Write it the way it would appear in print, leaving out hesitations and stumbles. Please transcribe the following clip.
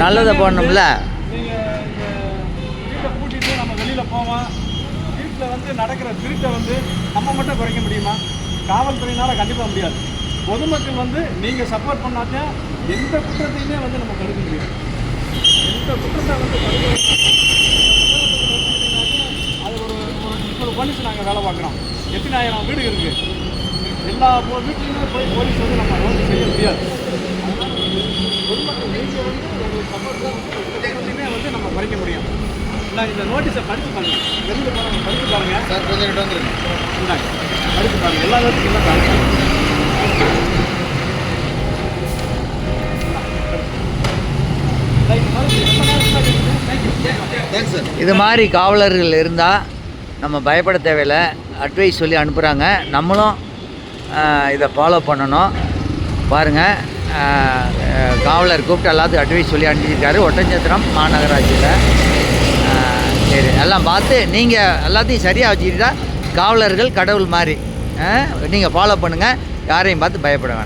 நல்லதை போடணும்ல. நீங்கள் வீட்டை பூட்டிட்டு நம்ம வெளியில் போவோம். வீட்டில் நடக்கிற திருட்டை நம்ம மட்டும் குறைக்க முடியுமா? காவல்துறையினால் கண்டிப்பாக முடியாது. பொதுமக்கள் நீங்கள் சப்போர்ட் பண்ணாதான் எந்த குற்றத்தையுமே நம்ம தடுக்க முடியும். எந்த குற்றத்தை அது ஒரு 30 போலீஸ் நாங்கள் வேலை பார்க்குறோம். எத்தனாயிரம் வீடு இருக்குது. எல்லா வீட்லையுமே போய் போலீஸ் நம்ம ரோடு செய்ய முடியாது. பொதுமக்கள் நீங்கள் உங்களுக்கு சப்போர்ட் தான் நம்ம குறைக்க முடியும். நான் இந்த நோட்டீஸை படித்து பாருங்கள். வெளியில் பாருங்கள், படித்து பாருங்கள் சார். கொஞ்சம் கிட்ட வந்துருங்க. இந்தாங்க, படித்து பாருங்கள். எல்லா இடத்துக்கும் எல்லாம் பாருங்கள். இது மாதிரி காவலர்கள் இருந்தால் நம்ம பயப்பட தேவையில்லை. அட்வைஸ் சொல்லி அனுப்புகிறாங்க. நம்மளும் இதை ஃபாலோ பண்ணணும். பாருங்கள், காவலர் கூப்பிட்டு எல்லாத்துக்கும் அட்வைஸ் சொல்லி அனுப்பிச்சிருக்காரு ஒட்டன்சத்திரம் மாநகராட்சியில். சரி, எல்லாம் பார்த்து நீங்கள் எல்லாத்தையும் சரியாக வச்சுக்கிட்டா காவலர்கள் கடவுள் மாதிரி நீங்கள் ஃபாலோ பண்ணுங்கள். யாரையும் பார்த்து பயப்பட வேணாம்.